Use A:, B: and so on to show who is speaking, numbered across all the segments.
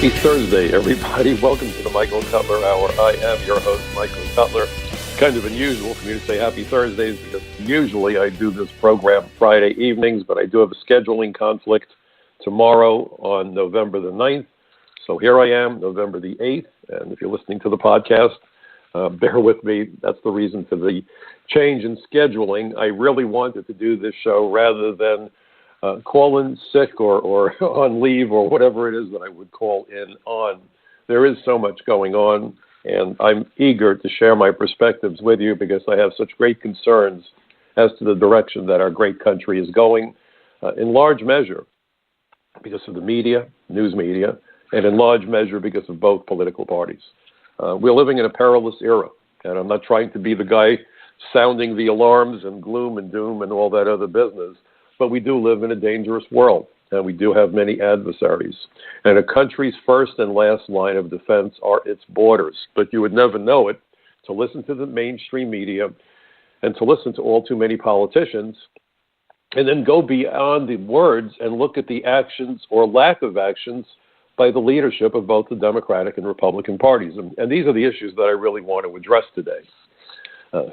A: Happy Thursday, everybody. Welcome to the Michael Cutler Hour. I am your host, Michael Cutler. It's kind of unusual for me to say Happy Thursdays because usually I do this program Friday evenings, but I do have a scheduling conflict tomorrow on November the 9th. So here I am, November the 8th. And if you're listening to the podcast, bear with me. That's the reason for the change in scheduling. I really wanted to do this show rather than call in sick or on leave or whatever it is that I would call in on. There is so much going on, and I'm eager to share my perspectives with you because I have such great concerns as to the direction that our great country is going, in large measure because of the media, news media, and in large measure because of both political parties. We're living in a perilous era, and I'm not trying to be the guy sounding the alarms and gloom and doom and all that other business. But we do live in a dangerous world, and we do have many adversaries. And a country's first and last line of defense are its borders. But you would never know it to listen to the mainstream media and to listen to all too many politicians and then go beyond the words and look at the actions or lack of actions by the leadership of both the Democratic and Republican parties. And these are the issues that I really want to address today.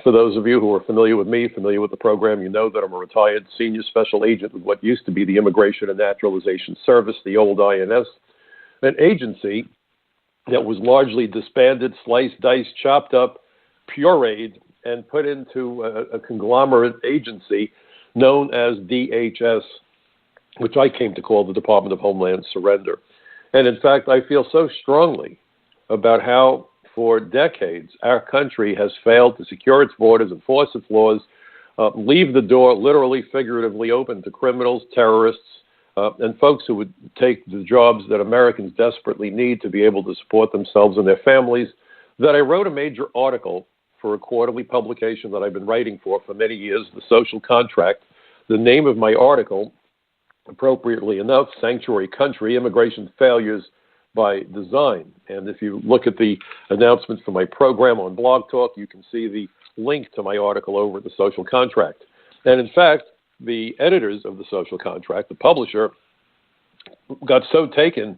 A: For those of you who are familiar with me, familiar with the program, you know that I'm a retired senior special agent with what used to be the Immigration and Naturalization Service, the old INS, an agency that was largely disbanded, sliced, diced, chopped up, pureed, and put into a conglomerate agency known as DHS, which I came to call the Department of Homeland Surrender. And in fact, I feel so strongly about how for decades, our country has failed to secure its borders, enforce its laws, leave the door literally, figuratively open to criminals, terrorists, and folks who would take the jobs that Americans desperately need to be able to support themselves and their families, that I wrote a major article for a quarterly publication that I've been writing for many years, The Social Contract. The name of my article, appropriately enough, Sanctuary Country, Immigration Failures by Design. And if you look at the announcements for my program on Blog Talk, you can see the link to my article over at The Social Contract. And in fact, the editors of The Social Contract, the publisher, got so taken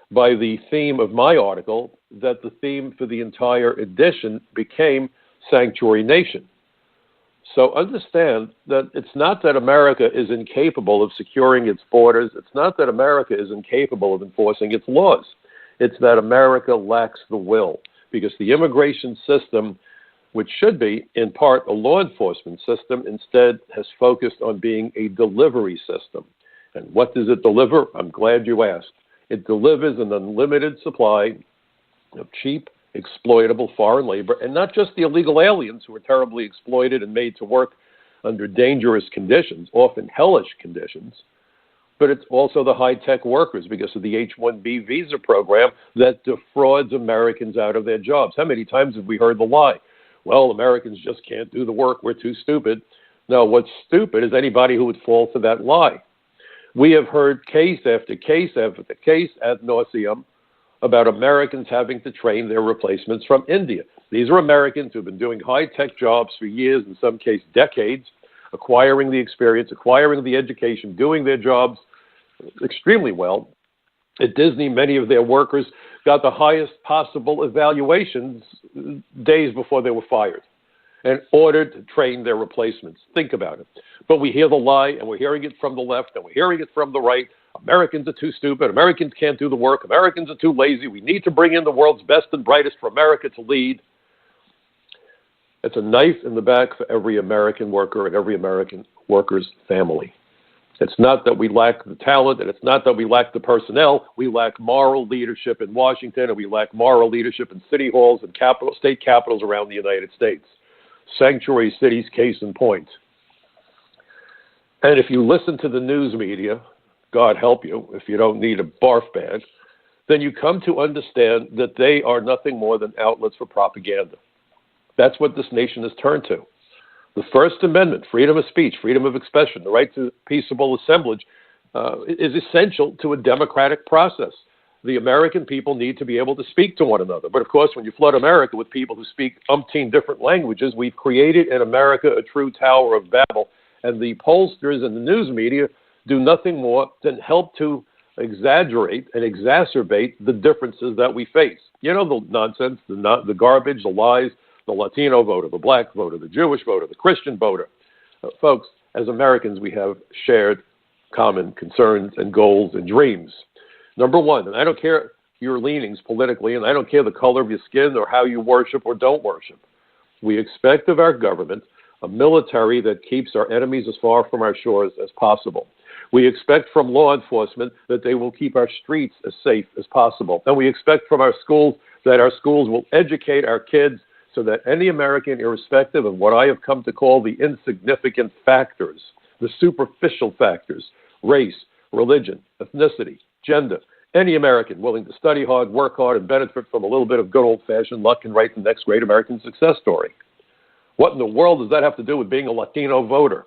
A: by the theme of my article that the theme for the entire edition became Sanctuary Nation. So understand that it's not that America is incapable of securing its borders. It's not that America is incapable of enforcing its laws. It's that America lacks the will because the immigration system, which should be in part a law enforcement system, instead has focused on being a delivery system. And what does it deliver? I'm glad you asked. It delivers an unlimited supply of cheap, exploitable foreign labor, and not just the illegal aliens who are terribly exploited and made to work under dangerous conditions, often hellish conditions, but it's also the high-tech workers because of the H-1B visa program that defrauds Americans out of their jobs. How many times have we heard the lie? Well, Americans just can't do the work. We're too stupid. No, what's stupid is anybody who would fall for that lie. We have heard case after case after case ad nauseum about Americans having to train their replacements from India. These are Americans who have been doing high-tech jobs for years, in some cases decades, acquiring the experience, acquiring the education, doing their jobs extremely well. At Disney, many of their workers got the highest possible evaluations days before they were fired and ordered to train their replacements. Think about it. But we hear the lie, and we're hearing it from the left, and we're hearing it from the right. Americans are too stupid. Americans can't do the work. Americans are too lazy. We need to bring in the world's best and brightest for America to lead. It's a knife in the back for every American worker and every American worker's family. It's not that we lack the talent, and it's not that we lack the personnel. We lack moral leadership in Washington, and we lack moral leadership in city halls and state capitals around the United States. Sanctuary cities, case in point. And if you listen to the news media, God help you, if you don't need a barf bag, then you come to understand that they are nothing more than outlets for propaganda. That's what this nation has turned to. The First Amendment, freedom of speech, freedom of expression, the right to peaceable assemblage is essential to a democratic process. The American people need to be able to speak to one another. But of course, when you flood America with people who speak umpteen different languages, we've created in America a true Tower of Babel. And the pollsters and the news media do nothing more than help to exaggerate and exacerbate the differences that we face. You know, the nonsense, the garbage, the lies, the Latino voter, the black voter, the Jewish voter, the Christian voter. Folks, as Americans, we have shared common concerns and goals and dreams. Number one, and I don't care your leanings politically, and I don't care the color of your skin or how you worship or don't worship. We expect of our government a military that keeps our enemies as far from our shores as possible. We expect from law enforcement that they will keep our streets as safe as possible. And we expect from our schools that our schools will educate our kids so that any American, irrespective of what I have come to call the insignificant factors, the superficial factors, race, religion, ethnicity, gender, any American willing to study hard, work hard, and benefit from a little bit of good old-fashioned luck can write the next great American success story. What in the world does that have to do with being a Latino voter?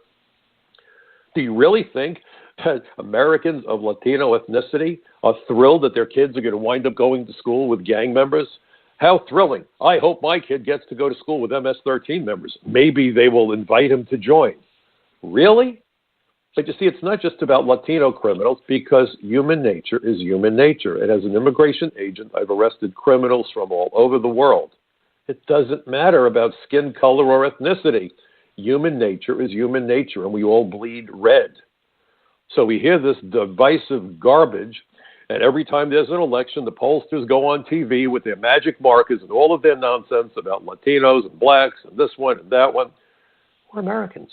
A: Do you really think that Americans of Latino ethnicity are thrilled that their kids are going to wind up going to school with gang members? How thrilling. I hope my kid gets to go to school with MS-13 members. Maybe they will invite him to join. Really? But you see, it's not just about Latino criminals, because human nature is human nature. And as an immigration agent, I've arrested criminals from all over the world. It doesn't matter about skin color or ethnicity. Human nature is human nature, and we all bleed red. So we hear this divisive garbage, and every time there's an election, the pollsters go on TV with their magic markers and all of their nonsense about Latinos and blacks and this one and that one. We're Americans.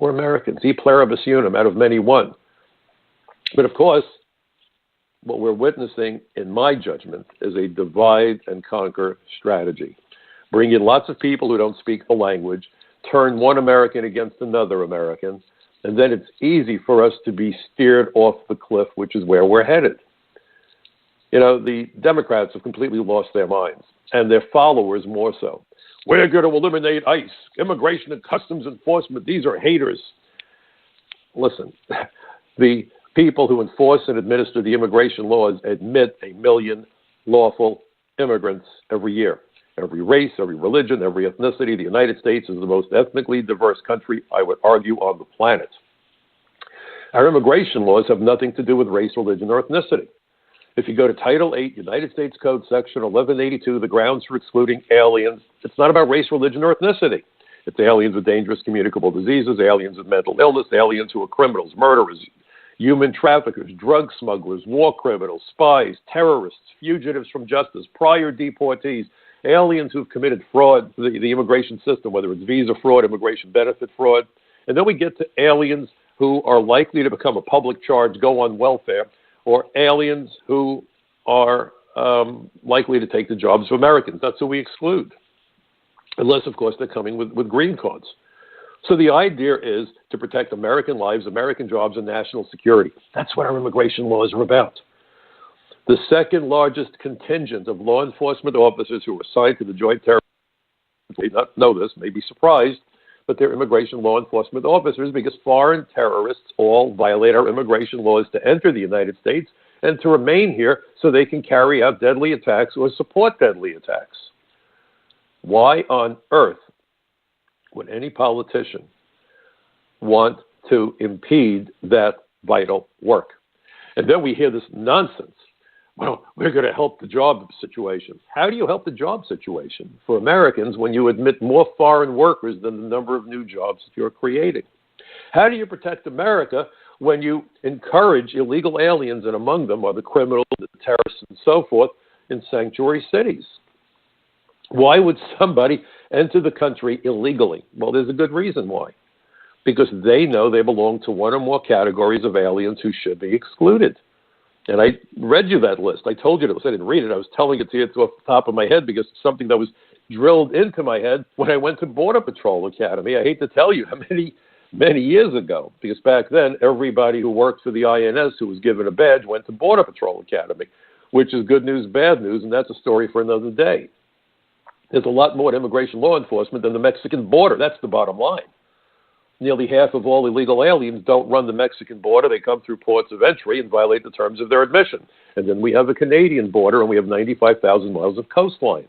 A: We're Americans. E pluribus unum, out of many one. But of course, what we're witnessing, in my judgment, is a divide and conquer strategy. Bring in lots of people who don't speak the language, turn one American against another American, and then it's easy for us to be steered off the cliff, which is where we're headed. You know, the Democrats have completely lost their minds, and their followers more so. We're going to eliminate ICE, Immigration and Customs Enforcement. These are haters. Listen, the people who enforce and administer the immigration laws admit 1 million lawful immigrants every year. Every race, every religion, every ethnicity. The United States is the most ethnically diverse country, I would argue, on the planet. Our immigration laws have nothing to do with race, religion, or ethnicity. If you go to Title 8, United States Code, Section 1182, the grounds for excluding aliens, it's not about race, religion, or ethnicity. It's aliens with dangerous communicable diseases, aliens with mental illness, aliens who are criminals, murderers, human traffickers, drug smugglers, war criminals, spies, terrorists, fugitives from justice, prior deportees, aliens who've committed fraud to the immigration system, whether it's visa fraud, immigration benefit fraud. And then we get to aliens who are likely to become a public charge, go on welfare, or aliens who are likely to take the jobs of Americans. That's who we exclude, unless, of course, they're coming with green cards. So the idea is to protect American lives, American jobs, and national security. That's what our immigration laws are about. The second largest contingent of law enforcement officers who are assigned to the Joint Terror may not know this, may be surprised, but they're immigration law enforcement officers, because foreign terrorists all violate our immigration laws to enter the United States and to remain here so they can carry out deadly attacks or support deadly attacks. Why on earth would any politician want to impede that vital work? And then we hear this nonsense. Well, we're going to help the job situation. How do you help the job situation for Americans when you admit more foreign workers than the number of new jobs that you're creating? How do you protect America when you encourage illegal aliens, and among them are the criminals, the terrorists, and so forth, in sanctuary cities? Why would somebody enter the country illegally? Well, there's a good reason why. Because they know they belong to one or more categories of aliens who should be excluded. And I read you that list. I told you that. I didn't read it. I was telling it to you off the top of my head, because it's something that was drilled into my head when I went to Border Patrol Academy. I hate to tell you how many years ago, because back then everybody who worked for the INS who was given a badge went to Border Patrol Academy, which is good news, bad news, and that's a story for another day. There's a lot more to immigration law enforcement than the Mexican border. That's the bottom line. Nearly half of all illegal aliens don't run the Mexican border. They come through ports of entry and violate the terms of their admission. And then we have a Canadian border, and we have 95,000 miles of coastline.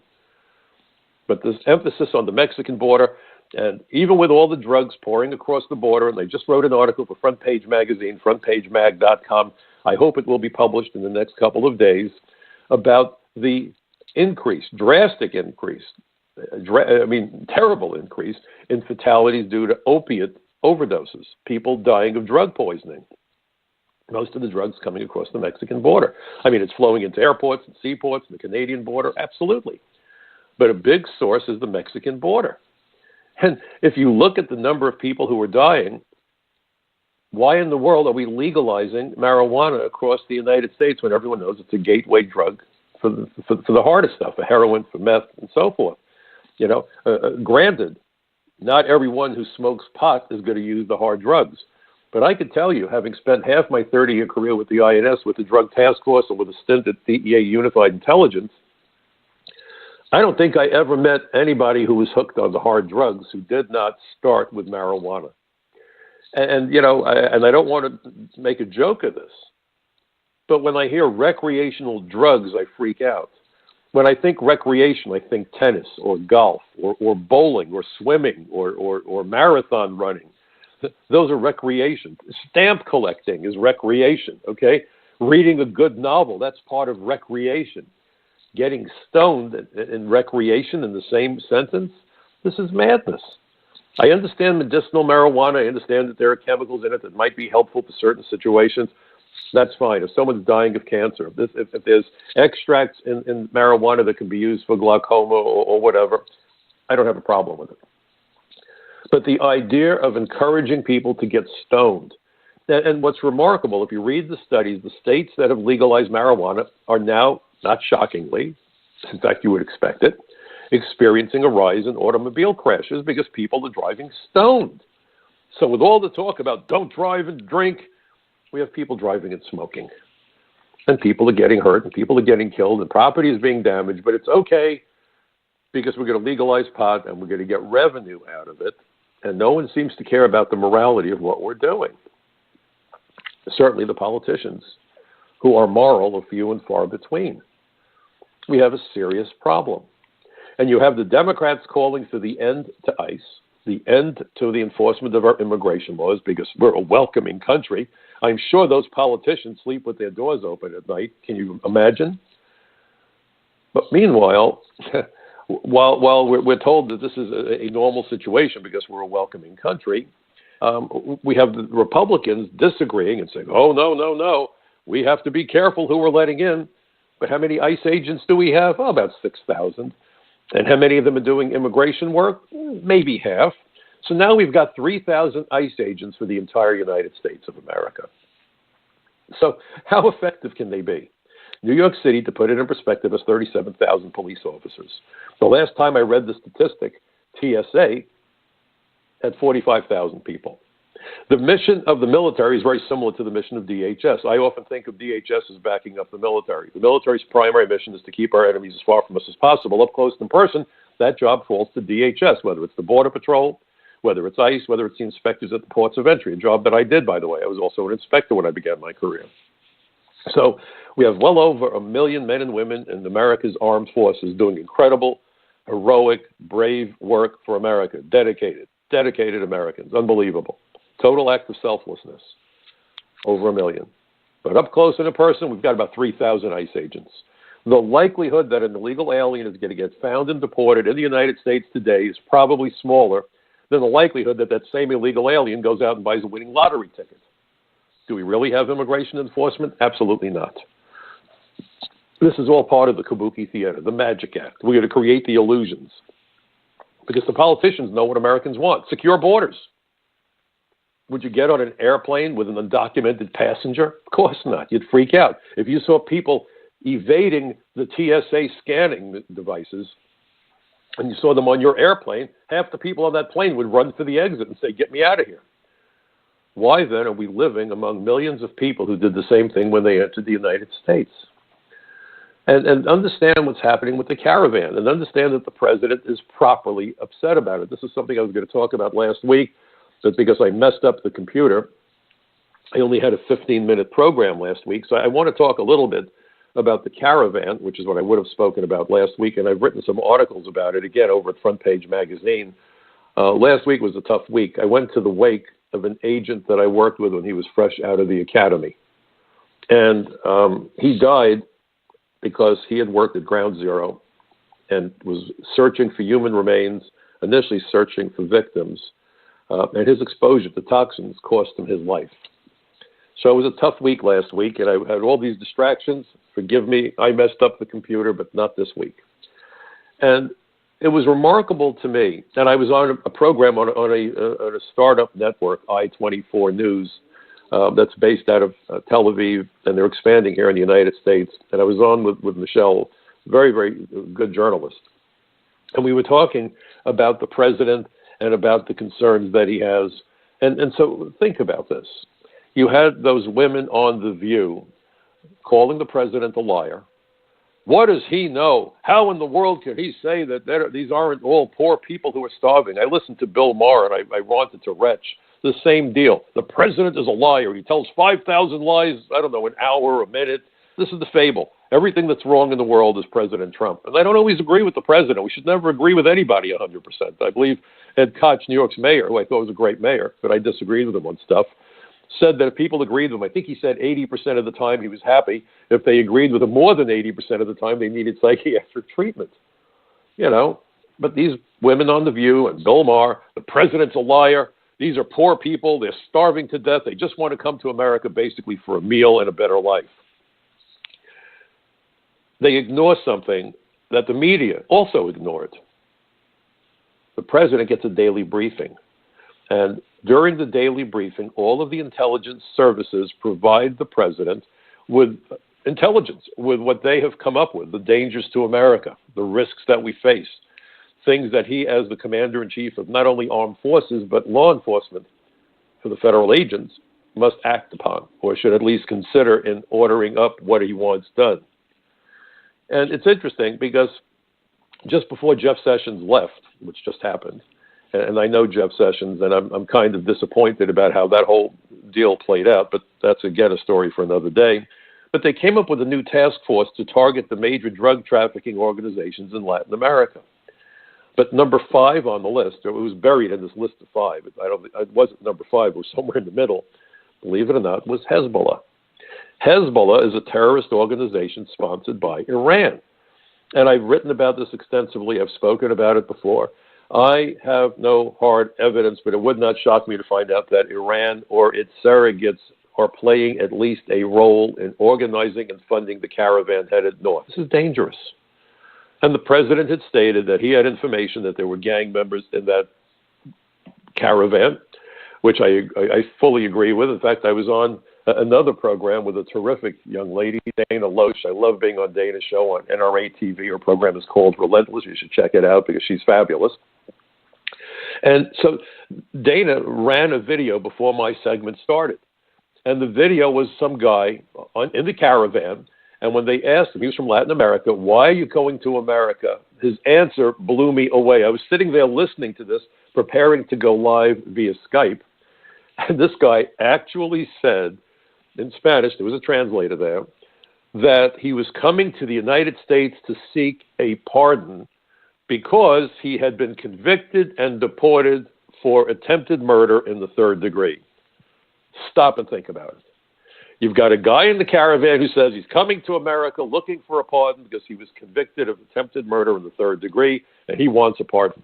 A: But this emphasis on the Mexican border, and even with all the drugs pouring across the border, and they just wrote an article for Front Page Magazine, frontpagemag.com, I hope it will be published in the next couple of days, about the increase, drastic increase, terrible increase in fatalities due to opiate overdoses, people dying of drug poisoning. Most of the drugs coming across the Mexican border. It's flowing into airports and seaports and the Canadian border, absolutely. But a big source is the Mexican border. And if you look at the number of people who are dying, why in the world are we legalizing marijuana across the United States when everyone knows it's a gateway drug for the hardest stuff, for heroin, for meth, and so forth? Granted, not everyone who smokes pot is going to use the hard drugs. But I could tell you, having spent half my 30-year career with the INS, with the Drug Task Force, and with a stint at DEA Unified Intelligence, I don't think I ever met anybody who was hooked on the hard drugs who did not start with marijuana. And I don't want to make a joke of this, but when I hear recreational drugs, I freak out. When I think recreation, I think tennis or golf or bowling or swimming or marathon running. Those are recreation. Stamp collecting is recreation, okay? Reading a good novel, that's part of recreation. Getting stoned in recreation in the same sentence, this is madness. I understand medicinal marijuana. I understand that there are chemicals in it that might be helpful to certain situations. That's fine. If someone's dying of cancer, if there's extracts in marijuana that can be used for glaucoma or whatever, I don't have a problem with it. But the idea of encouraging people to get stoned, and what's remarkable, if you read the studies, the states that have legalized marijuana are now, not shockingly, in fact you would expect it, experiencing a rise in automobile crashes because people are driving stoned. So with all the talk about don't drive and drink, we have people driving and smoking. And people are getting hurt and people are getting killed and property is being damaged, but it's okay because we're going to legalize pot and we're going to get revenue out of it. And no one seems to care about the morality of what we're doing. Certainly the politicians, who are moral, are few and far between. We have a serious problem. And you have the Democrats calling for the end to ICE, the end to the enforcement of our immigration laws, because we're a welcoming country. I'm sure those politicians sleep with their doors open at night. Can you imagine? But meanwhile, while we're told that this is a normal situation because we're a welcoming country, we have the Republicans disagreeing and saying, oh, no, we have to be careful who we're letting in. But how many ICE agents do we have? Oh, about 6,000. And how many of them are doing immigration work? Maybe half. So now we've got 3,000 ICE agents for the entire United States of America. So how effective can they be? New York City, to put it in perspective, has 37,000 police officers. The last time I read the statistic, TSA had 45,000 people. The mission of the military is very similar to the mission of DHS. I often think of DHS as backing up the military. The military's primary mission is to keep our enemies as far from us as possible, up close in person. That job falls to DHS, whether it's the Border Patrol, whether it's ICE, whether it's the inspectors at the ports of entry, a job that I did, by the way. I was also an inspector when I began my career. So we have well over 1 million men and women in America's armed forces doing incredible, heroic, brave work for America. Dedicated Americans. Unbelievable. Total act of selflessness. Over 1 million. But up close and in person, we've got about 3,000 ICE agents. The likelihood that an illegal alien is going to get found and deported in the United States today is probably smaller than the likelihood that that same illegal alien goes out and buys a winning lottery ticket. Do we really have immigration enforcement? Absolutely not. This is all part of the kabuki theater, the magic act. We're going to create the illusions because the politicians know what Americans want. Secure borders. Would you get on an airplane with an undocumented passenger? Of course not. You'd freak out. If you saw people evading the TSA scanning devices and you saw them on your airplane, half the people on that plane would run for the exit and say, get me out of here. Why then are we living among millions of people who did the same thing when they entered the United States? And understand what's happening with the caravan and understand that the president is properly upset about it. This is something I was going to talk about last week, but because I messed up the computer, I only had a 15-minute program last week. So I want to talk a little bit about the caravan, which is what I would have spoken about last week, and I've written some articles about it, again, over at Front Page Magazine. Last week was a tough week. I went to the wake of an agent that I worked with when he was fresh out of the academy. And he died because he had worked at Ground Zero and was searching for human remains, initially searching for victims. And his exposure to toxins cost him his life. So it was a tough week last week, and I had all these distractions. Forgive me, I messed up the computer, but not this week. And it was remarkable to me, and I was on a program on a startup network, I-24 News, that's based out of Tel Aviv, and they're expanding here in the United States. And I was on with Michelle, very, very good journalist. And we were talking about the president and about the concerns that he has. And so think about this. You had those women on The View calling the president a liar. What does he know? How in the world can he say that these aren't all poor people who are starving? I listened to Bill Maher, and I wanted to retch. The same deal. The president is a liar. He tells 5,000 lies, I don't know, an hour, a minute. This is the fable. Everything that's wrong in the world is President Trump. And I don't always agree with the president. We should never agree with anybody 100%. I believe Ed Koch, New York's mayor, who I thought was a great mayor, but I disagreed with him on stuff, said that if people agreed with him, I think he said 80% of the time he was happy. If they agreed with him more than 80% of the time, they needed psychiatric treatment. You know, but these women on The View and Bill Maher, the president's a liar. These are poor people. They're starving to death. They just want to come to America basically for a meal and a better life. They ignore something that the media also ignored. The president gets a daily briefing. And during the daily briefing, all of the intelligence services provide the president with intelligence, with what they have come up with, the dangers to America, the risks that we face, things that he, as the commander-in-chief of not only armed forces, but law enforcement for the federal agents, must act upon, or should at least consider in ordering up what he wants done. And it's interesting because just before Jeff Sessions left, which just happened, and I know Jeff Sessions, and I'm kind of disappointed about how that whole deal played out, but that's, again, a story for another day. But they came up with a new task force to target the major drug trafficking organizations in Latin America. But number 5 on the list, it was buried in this list of 5. It wasn't number 5, it was somewhere in the middle, believe it or not, was Hezbollah. Hezbollah is a terrorist organization sponsored by Iran. And I've written about this extensively. I've spoken about it before. I have no hard evidence, but it would not shock me to find out that Iran or its surrogates are playing at least a role in organizing and funding the caravan headed north. This is dangerous. And the president had stated that he had information that there were gang members in that caravan, which I fully agree with. In fact, I was on another program with a terrific young lady, Dana Loesch. I love being on Dana's show on NRA TV. Her program is called Relentless. You should check it out because she's fabulous. And so Dana ran a video before my segment started. And the video was some guy in the caravan. And when they asked him, he was from Latin America, why are you going to America? His answer blew me away. I was sitting there listening to this, preparing to go live via Skype. And this guy actually said, in Spanish, there was a translator there, that he was coming to the United States to seek a pardon because he had been convicted and deported for attempted murder in the 3rd degree. Stop and think about it. You've got a guy in the caravan who says he's coming to America looking for a pardon because he was convicted of attempted murder in the 3rd degree, and he wants a pardon.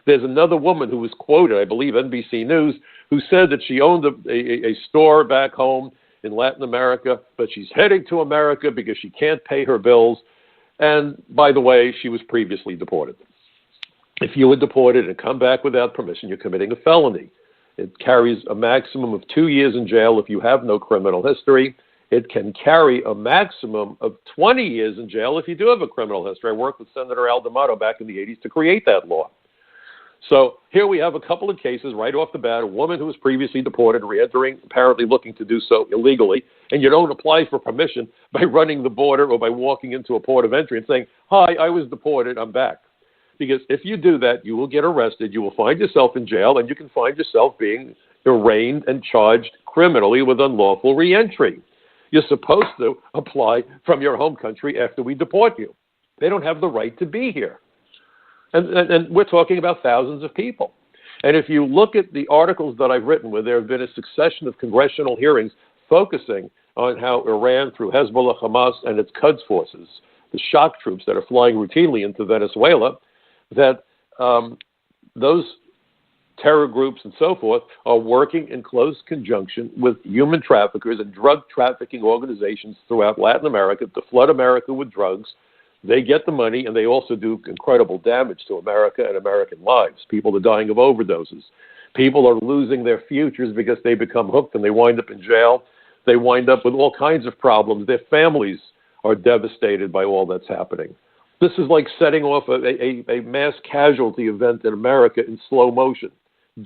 A: There's another woman who was quoted, I believe NBC News, who said that she owned a store back home in Latin America, but she's heading to America because she can't pay her bills. And by the way, she was previously deported. If you were deported and come back without permission, you're committing a felony. It carries a maximum of 2 years in jail if you have no criminal history. It can carry a maximum of 20 years in jail if you do have a criminal history. I worked with Senator Al D'Amato back in the 80s to create that law. So here we have a couple of cases right off the bat, a woman who was previously deported, re-entering, apparently looking to do so illegally, and you don't apply for permission by running the border or by walking into a port of entry and saying, hi, I was deported, I'm back. Because if you do that, you will get arrested, you will find yourself in jail, and you can find yourself being arraigned and charged criminally with unlawful re-entry. You're supposed to apply from your home country after we deport you. They don't have the right to be here. And we're talking about thousands of people. And if you look at the articles that I've written where there have been a succession of congressional hearings focusing on how Iran, through Hezbollah, Hamas, and its Quds forces, the shock troops that are flying routinely into Venezuela, that those terror groups and so forth are working in close conjunction with human traffickers and drug trafficking organizations throughout Latin America to flood America with drugs. They get the money, and they also do incredible damage to America and American lives. People are dying of overdoses. People are losing their futures because they become hooked and they wind up in jail. They wind up with all kinds of problems. Their families are devastated by all that's happening. This is like setting off a mass casualty event in America in slow motion.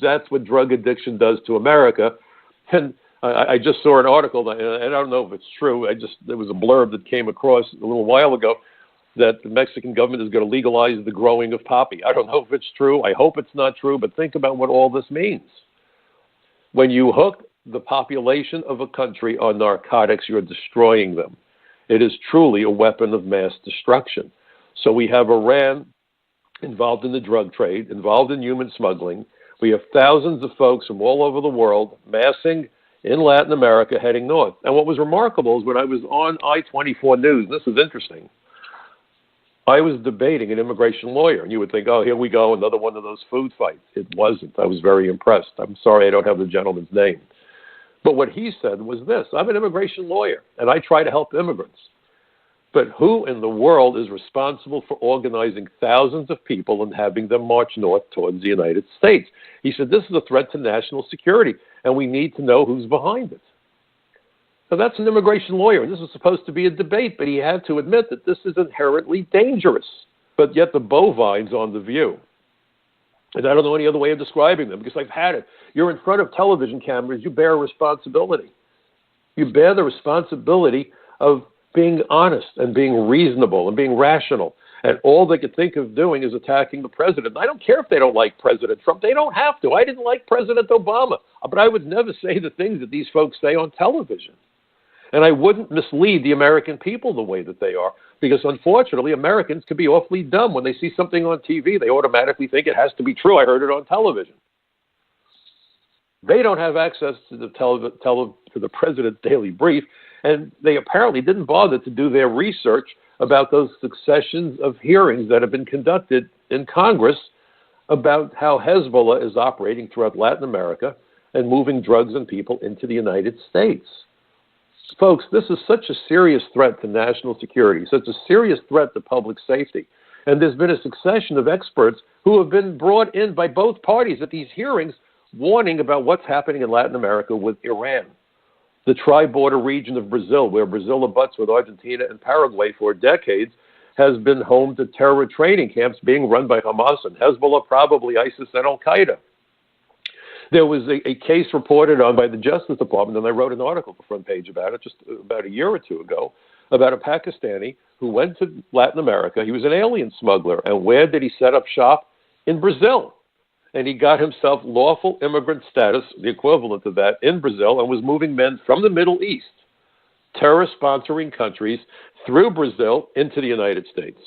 A: That's what drug addiction does to America. And I just saw an article, and I don't know if it's true. There was a blurb that came across a little while ago that the Mexican government is going to legalize the growing of poppy. I don't know if it's true. I hope it's not true, but think about what all this means. When you hook the population of a country on narcotics, you're destroying them. It is truly a weapon of mass destruction. So we have Iran involved in the drug trade, involved in human smuggling. We have thousands of folks from all over the world massing in Latin America heading north. And what was remarkable is when I was on I-24 News, this is interesting, I was debating an immigration lawyer, and you would think, oh, here we go, another one of those food fights. It wasn't. I was very impressed. I'm sorry I don't have the gentleman's name. But what he said was this: I'm an immigration lawyer, and I try to help immigrants. But who in the world is responsible for organizing thousands of people and having them march north towards the United States? He said, this is a threat to national security, and we need to know who's behind it. So that's an immigration lawyer, and this was supposed to be a debate, but he had to admit that this is inherently dangerous. But yet the bovines on the view. And I don't know any other way of describing them, because I've had it. You're in front of television cameras, you bear a responsibility. You bear the responsibility of being honest and being reasonable and being rational. And all they could think of doing is attacking the president. I don't care if they don't like President Trump. They don't have to. I didn't like President Obama. But I would never say the things that these folks say on television. And I wouldn't mislead the American people the way that they are, because unfortunately Americans can be awfully dumb. When they see something on TV, they automatically think it has to be true. I heard it on television. They don't have access to the president's daily brief, and they apparently didn't bother to do their research about those successions of hearings that have been conducted in Congress about how Hezbollah is operating throughout Latin America and moving drugs and people into the United States. Folks, this is such a serious threat to national security, such a serious threat to public safety. And there's been a succession of experts who have been brought in by both parties at these hearings warning about what's happening in Latin America with Iran. The tri-border region of Brazil, where Brazil abuts with Argentina and Paraguay for decades, has been home to terror training camps being run by Hamas and Hezbollah, probably ISIS and Al-Qaeda. There was a case reported on by the Justice Department, and I wrote an article for Front Page about it just about a year or two ago, about a Pakistani who went to Latin America. He was an alien smuggler. And where did he set up shop? In Brazil. And he got himself lawful immigrant status, the equivalent of that, in Brazil, and was moving men from the Middle East, terror-sponsoring countries, through Brazil into the United States.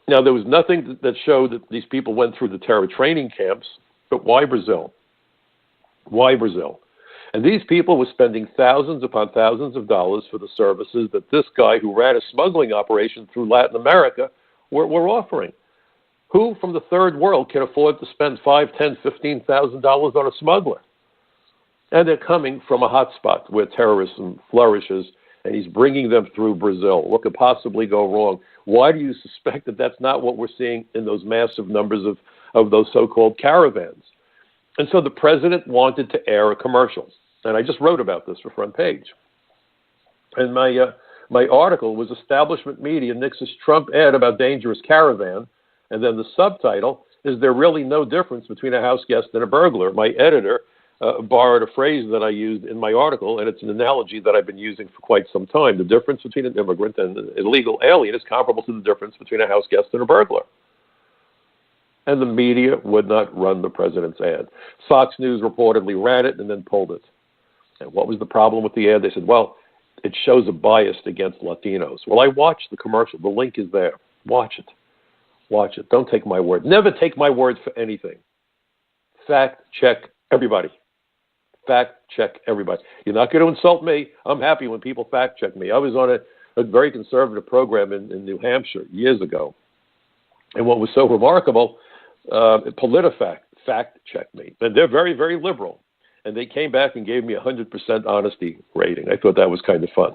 A: Now, there was nothing that showed that these people went through the terror training camps, but why Brazil? Why Brazil? And these people were spending thousands upon thousands of dollars for the services that this guy who ran a smuggling operation through Latin America were offering. Who from the third world can afford to spend $5,000, $10,000, $15,000 on a smuggler? And they're coming from a hot spot where terrorism flourishes, and he's bringing them through Brazil. What could possibly go wrong? Why do you suspect that that's not what we're seeing in those massive numbers of those so-called caravans? And so the president wanted to air a commercial. And I just wrote about this for Front Page. And my article was Establishment Media Nix's Trump ad about dangerous caravan. And then the subtitle is There Really No Difference Between a House Guest and a Burglar. My editor borrowed a phrase that I used in my article, and it's an analogy that I've been using for quite some time. The difference between an immigrant and an illegal alien is comparable to the difference between a house guest and a burglar. And the media would not run the president's ad. Fox News reportedly ran it and then pulled it. And what was the problem with the ad? They said, well, it shows a bias against Latinos. Well, I watched the commercial. The link is there. Watch it. Watch it. Don't take my word. Never take my word for anything. Fact check everybody. fact check everybody. You're not going to insult me. I'm happy when people fact check me. I was on a very conservative program in New Hampshire years ago. And what was so remarkable, PolitiFact fact checked me. And they're very, very liberal. And they came back and gave me 100% honesty rating. I thought that was kind of fun.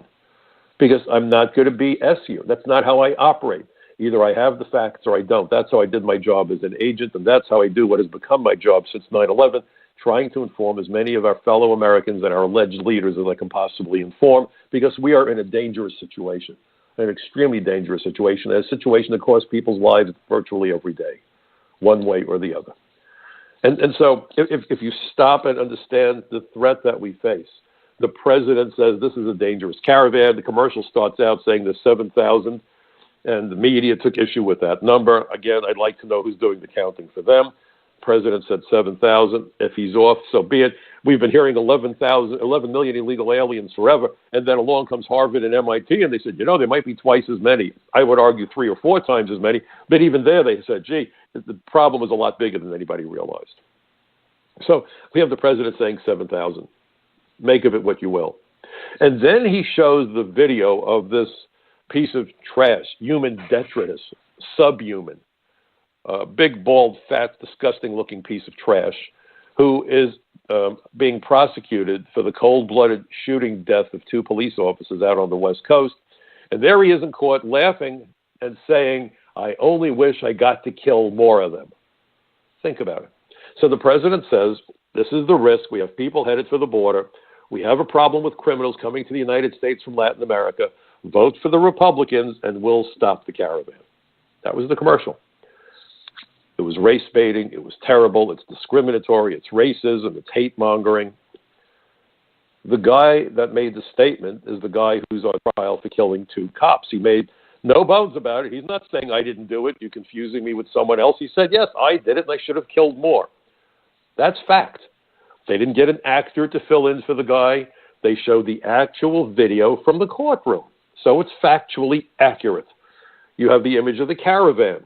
A: Because I'm not going to BS you. That's not how I operate. Either I have the facts or I don't. That's how I did my job as an agent, and that's how I do what has become my job since 9/11, trying to inform as many of our fellow Americans and our alleged leaders as I can possibly inform, because we are in a dangerous situation, an extremely dangerous situation, a situation that costs people's lives virtually every day, one way or the other. And so if you stop and understand the threat that we face, the president says this is a dangerous caravan. The commercial starts out saying there's 7,000, and the media took issue with that number. Again, I'd like to know who's doing the counting for them. The president said 7,000. If he's off, so be it. We've been hearing 11 million illegal aliens forever, and then along comes Harvard and MIT, and they said, there might be twice as many. I would argue 3 or 4 times as many, but even there they said, gee, the problem is a lot bigger than anybody realized. So we have the president saying 7,000. Make of it what you will. And then he shows the video of this piece of trash, human detritus, subhuman, big, bald, fat, disgusting-looking piece of trash, who is being prosecuted for the cold-blooded shooting death of 2 police officers out on the West Coast. And there he is in court laughing and saying, I only wish I got to kill more of them. Think about it. So the president says, this is the risk. We have people headed for the border. We have a problem with criminals coming to the United States from Latin America. Vote for the Republicans and we'll stop the caravan. That was the commercial. It was race baiting. It was terrible. It's discriminatory. It's racism. It's hate mongering. The guy that made the statement is the guy who's on trial for killing 2 cops. He made no bones about it. He's not saying I didn't do it. You're confusing me with someone else. He said, yes, I did it and I should have killed more. That's fact. They didn't get an actor to fill in for the guy. They showed the actual video from the courtroom. So it's factually accurate. You have the image of the caravan.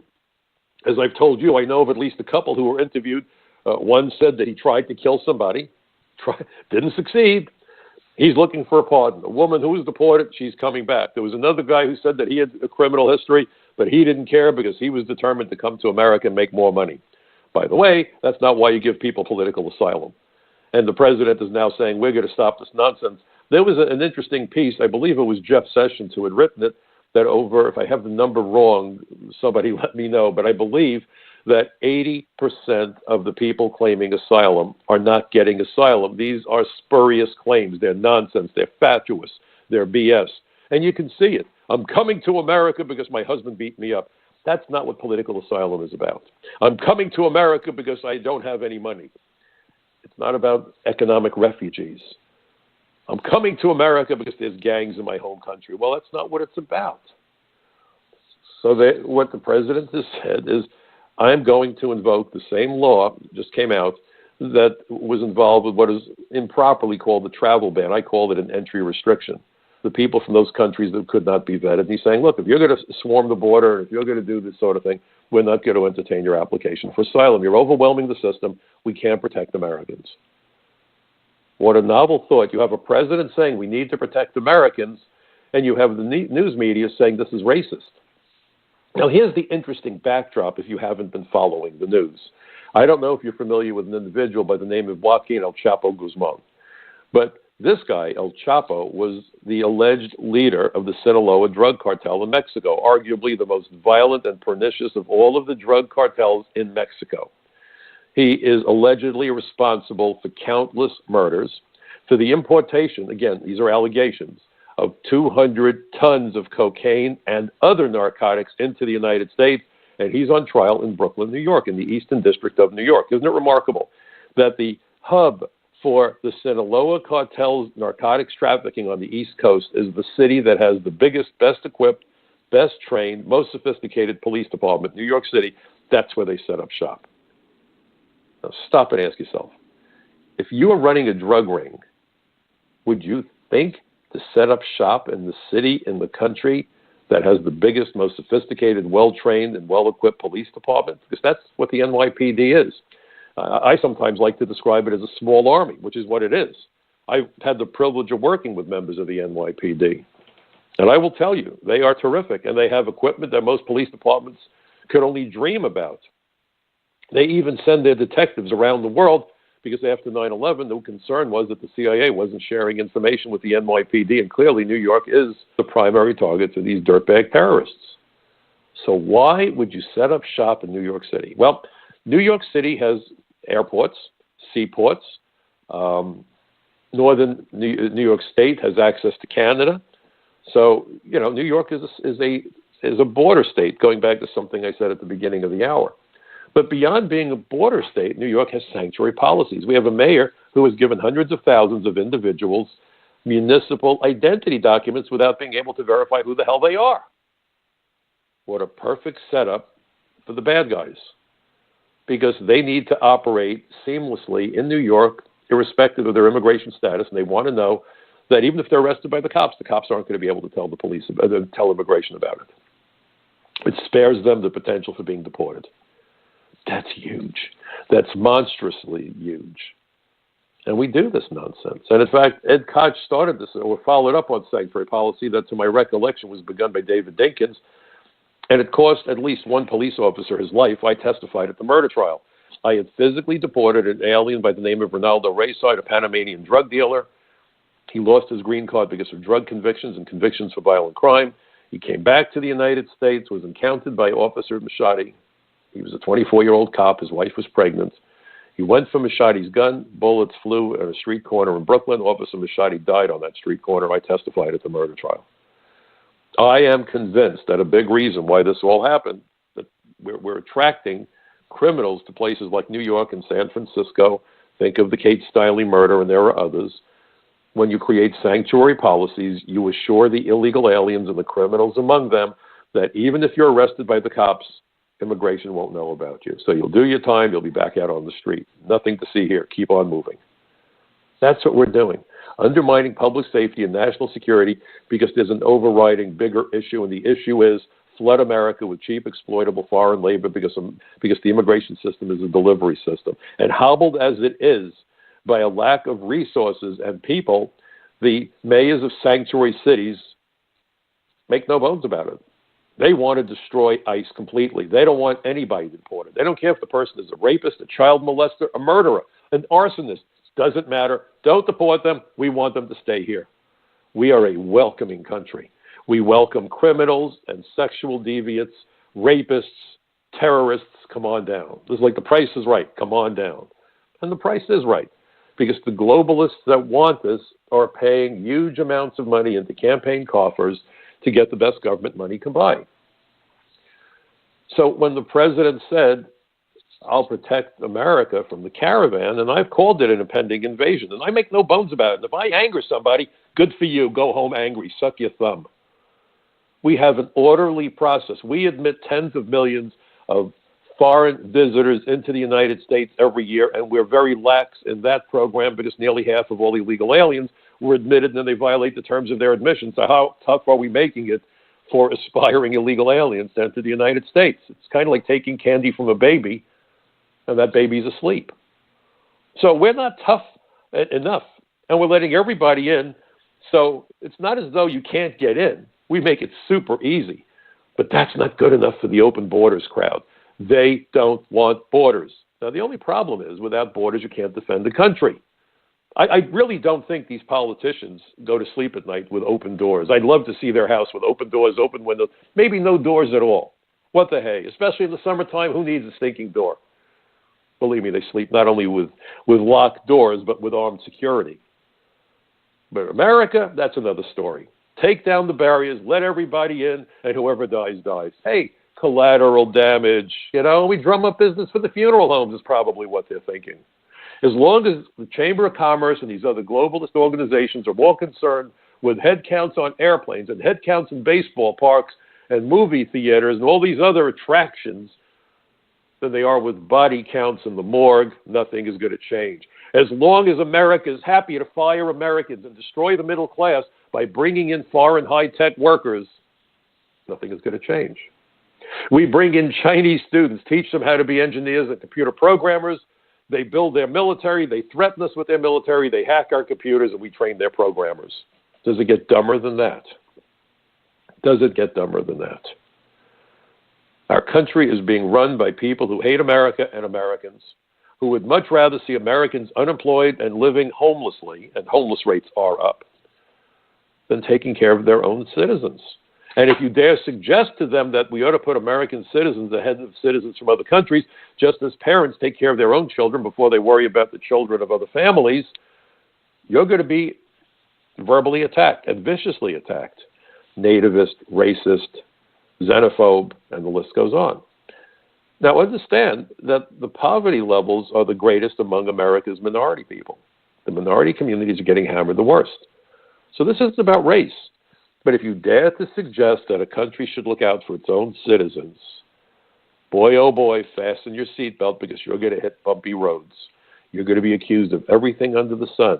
A: As I've told you, I know of at least a couple who were interviewed. One said that he tried to kill somebody, didn't succeed. He's looking for a pardon. A woman who was deported, she's coming back. There was another guy who said that he had a criminal history, but he didn't care because he was determined to come to America and make more money. By the way, that's not why you give people political asylum. And the president is now saying, we're going to stop this nonsense. There was an interesting piece, I believe it was Jeff Sessions who had written it, that over, if I have the number wrong, somebody let me know, but I believe that 80% of the people claiming asylum are not getting asylum. These are spurious claims. They're nonsense. They're fatuous. They're BS. And you can see it. I'm coming to America because my husband beat me up. That's not what political asylum is about. I'm coming to America because I don't have any money. It's not about economic refugees. I'm coming to America because there's gangs in my home country. Well, that's not what it's about. So what the president has said is, I'm going to invoke the same law, just came out, that was involved with what is improperly called the travel ban. I call it an entry restriction. The people from those countries that could not be vetted. And he's saying, look, if you're going to swarm the border, if you're going to do this sort of thing, we're not going to entertain your application for asylum. You're overwhelming the system. We can't protect Americans. What a novel thought. You have a president saying we need to protect Americans, and you have the news media saying this is racist. Now, here's the interesting backdrop if you haven't been following the news. I don't know if you're familiar with an individual by the name of Joaquin El Chapo Guzman, but this guy, El Chapo, was the alleged leader of the Sinaloa drug cartel in Mexico, arguably the most violent and pernicious of all of the drug cartels in Mexico. He is allegedly responsible for countless murders, for the importation, again, these are allegations, of 200 tons of cocaine and other narcotics into the United States, and he's on trial in Brooklyn, New York, in the Eastern District of New York. Isn't it remarkable that the hub for the Sinaloa cartel's narcotics trafficking on the East Coast is the city that has the biggest, best equipped, best trained, most sophisticated police department, New York City? That's where they set up shop. Now stop and ask yourself, if you are running a drug ring, would you think to set up shop in the city, in the country that has the biggest, most sophisticated, well-trained, and well-equipped police department? Because that's what the NYPD is. I sometimes like to describe it as a small army, which is what it is. I've had the privilege of working with members of the NYPD. And I will tell you, they are terrific, and they have equipment that most police departments could only dream about. They even send their detectives around the world because after 9/11, the concern was that the CIA wasn't sharing information with the NYPD, and clearly New York is the primary target for these dirtbag terrorists. So why would you set up shop in New York City? Well, New York City has airports, seaports. Northern New York State has access to Canada. So, New York is a border state, going back to something I said at the beginning of the hour. But beyond being a border state, New York has sanctuary policies. We have a mayor who has given hundreds of thousands of individuals municipal identity documents without being able to verify who the hell they are. What a perfect setup for the bad guys, because they need to operate seamlessly in New York, irrespective of their immigration status, and they want to know that even if they're arrested by the cops aren't going to be able to tell the police, tell immigration about it. It spares them the potential for being deported. That's huge. That's monstrously huge. And we do this nonsense. And in fact, Ed Koch started this, or followed up on sanctuary policy that, to my recollection, was begun by David Dinkins. And it cost at least one police officer his life. I testified at the murder trial. I had physically deported an alien by the name of Ronaldo Rayside, a Panamanian drug dealer. He lost his green card because of drug convictions and convictions for violent crime. He came back to the United States, was encountered by Officer Machadi. He was a 24-year-old cop. His wife was pregnant. He went for Machadi's gun. Bullets flew at a street corner in Brooklyn. Officer Machadi died on that street corner. I testified at the murder trial. I am convinced that a big reason why this all happened, that we're attracting criminals to places like New York and San Francisco. Think of the Kate Stiley murder, and there are others. When you create sanctuary policies, you assure the illegal aliens and the criminals among them that even if you're arrested by the cops, immigration won't know about you. So you'll do your time, you'll be back out on the street. Nothing to see here. Keep on moving. That's what we're doing. Undermining public safety and national security because there's an overriding bigger issue, and the issue is flood America with cheap, exploitable foreign labor because the immigration system is a delivery system. And hobbled as it is by a lack of resources and people, the mayors of sanctuary cities make no bones about it. They want to destroy ICE completely. They don't want anybody deported. They don't care if the person is a rapist, a child molester, a murderer, an arsonist. Doesn't matter. Don't deport them. We want them to stay here. We are a welcoming country. We welcome criminals and sexual deviants, rapists, terrorists. Come on down. This is like the price is right. Come on down. And the price is right, because the globalists that want this are paying huge amounts of money into campaign coffers to get the best government money can buy. So when the president said, I'll protect America from the caravan, and I've called it an impending invasion, and I make no bones about it. And if I anger somebody, good for you. Go home angry. Suck your thumb. We have an orderly process. We admit tens of millions of foreign visitors into the United States every year, and we're very lax in that program because nearly half of all illegal aliens were admitted, and then they violate the terms of their admission. So how tough are we making it for aspiring illegal aliens to enter the United States? It's kind of like taking candy from a baby, and that baby's asleep. So we're not tough enough, and we're letting everybody in. So it's not as though you can't get in. We make it super easy, but that's not good enough for the open borders crowd. They don't want borders. Now, the only problem is without borders, you can't defend the country. I really don't think these politicians go to sleep at night with open doors. I'd love to see their house with open doors, open windows, maybe no doors at all. What the hey? Especially in the summertime, who needs a stinking door? Believe me, they sleep not only with locked doors, but with armed security. But America, that's another story. Take down the barriers, let everybody in, and whoever dies, dies. Hey, collateral damage. We drum up business for the funeral homes is probably what they're thinking. As long as the Chamber of Commerce and these other globalist organizations are more concerned with head counts on airplanes and head counts in baseball parks and movie theaters and all these other attractions than they are with body counts in the morgue, nothing is going to change. As long as America is happy to fire Americans and destroy the middle class by bringing in foreign high-tech workers, nothing is going to change. We bring in Chinese students, teach them how to be engineers and computer programmers, They build their military. They threaten us with their military. They hack our computers, and we train their programmers. Does it get dumber than that? Does it get dumber than that? Our country is being run by people who hate America and Americans, who would much rather see Americans unemployed and living homelessly, and homeless rates are up, than taking care of their own citizens. And if you dare suggest to them that we ought to put American citizens ahead of citizens from other countries, just as parents take care of their own children before they worry about the children of other families, you're going to be verbally attacked and viciously attacked. Nativist, racist, xenophobe, and the list goes on. Now, understand that the poverty levels are the greatest among America's minority people. The minority communities are getting hammered the worst. So this isn't about race. But if you dare to suggest that a country should look out for its own citizens, boy, oh boy, fasten your seatbelt because you're going to hit bumpy roads. You're going to be accused of everything under the sun.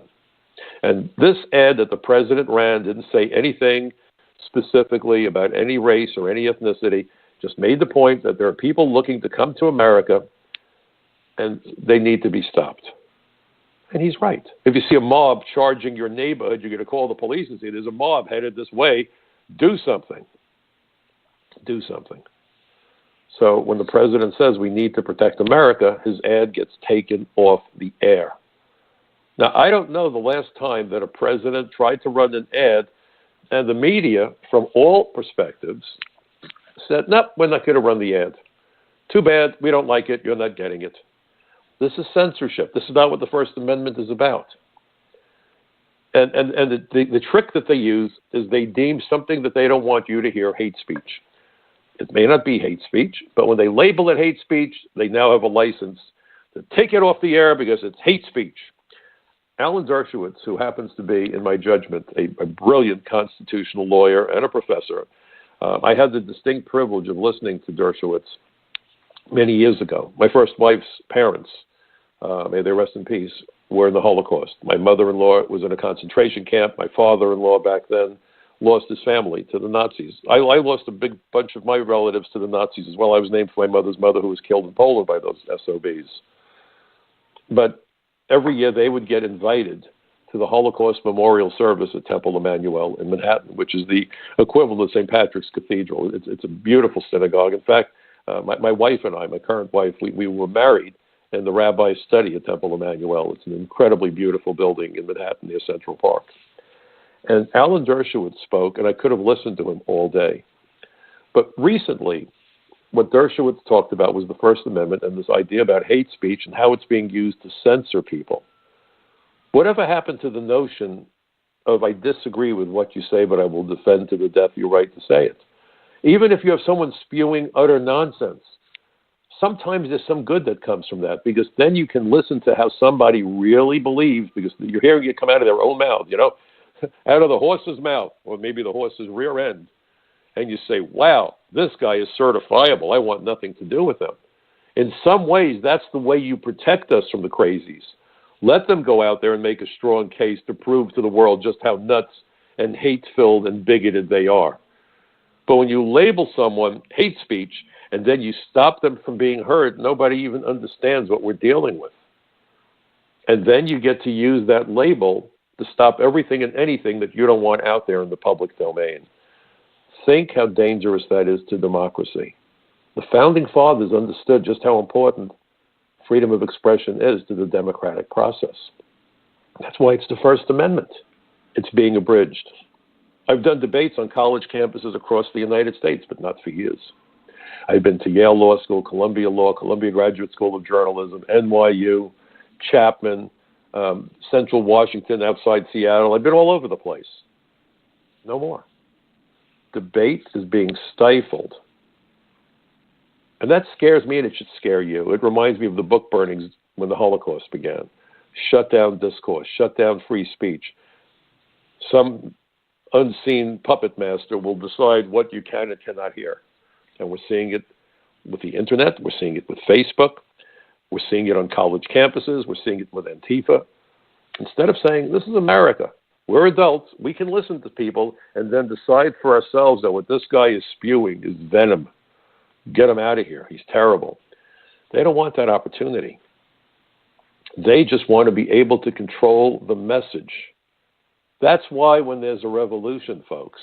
A: And this ad that the president ran didn't say anything specifically about any race or any ethnicity, just made the point that there are people looking to come to America and they need to be stopped. And he's right. If you see a mob charging your neighborhood, you're going to call the police and say, there's a mob headed this way. Do something. Do something. So when the president says we need to protect America, his ad gets taken off the air. Now, I don't know the last time that a president tried to run an ad and the media, from all perspectives, said, no, we're not going to run the ad. Too bad. We don't like it. You're not getting it. This is censorship. This is not what the First Amendment is about. And the trick that they use is they deem something that they don't want you to hear hate speech. It may not be hate speech, but when they label it hate speech, they now have a license to take it off the air because it's hate speech. Alan Dershowitz, who happens to be, in my judgment, a brilliant constitutional lawyer and a professor, I had the distinct privilege of listening to Dershowitz many years ago. My first wife's parents, may they rest in peace, were in the Holocaust. My mother-in-law was in a concentration camp. My father-in-law back then lost his family to the Nazis. I lost a big bunch of my relatives to the Nazis as well. I was named for my mother's mother who was killed in Poland by those SOBs. But every year they would get invited to the Holocaust Memorial Service at Temple Emmanuel in Manhattan, which is the equivalent of St. Patrick's Cathedral. It's a beautiful synagogue. In fact, my wife and I, my current wife, we were married in the rabbi's study at Temple Emmanuel. It's an incredibly beautiful building in Manhattan near Central Park. And Alan Dershowitz spoke, and I could have listened to him all day. But recently, what Dershowitz talked about was the First Amendment and this idea about hate speech and how it's being used to censor people. Whatever happened to the notion of I disagree with what you say, but I will defend to the death your right to say it? Even if you have someone spewing utter nonsense, sometimes there's some good that comes from that, because then you can listen to how somebody really believes, because you're hearing it come out of their own mouth, out of the horse's mouth, or maybe the horse's rear end. And you say, wow, this guy is certifiable. I want nothing to do with him. In some ways, that's the way you protect us from the crazies. Let them go out there and make a strong case to prove to the world just how nuts and hate-filled and bigoted they are. But when you label someone hate speech and then you stop them from being heard, nobody even understands what we're dealing with. And then you get to use that label to stop everything and anything that you don't want out there in the public domain. Think how dangerous that is to democracy. The founding fathers understood just how important freedom of expression is to the democratic process. That's why it's the First Amendment. It's being abridged. I've done debates on college campuses across the United States, but not for years. I've been to Yale Law School, Columbia Law, Columbia Graduate School of Journalism, NYU, Chapman, Central Washington outside Seattle. I've been all over the place. No more. Debate is being stifled. And that scares me, and it should scare you. It reminds me of the book burnings when the Holocaust began. Shut down discourse, shut down free speech. Some unseen puppet master will decide what you can and cannot hear. And we're seeing it with the internet. We're seeing it with Facebook. We're seeing it on college campuses. We're seeing it with Antifa. Instead of saying, this is America, we're adults, we can listen to people and then decide for ourselves that what this guy is spewing is venom. Get him out of here. He's terrible. They don't want that opportunity. They just want to be able to control the message. That's why when there's a revolution, folks,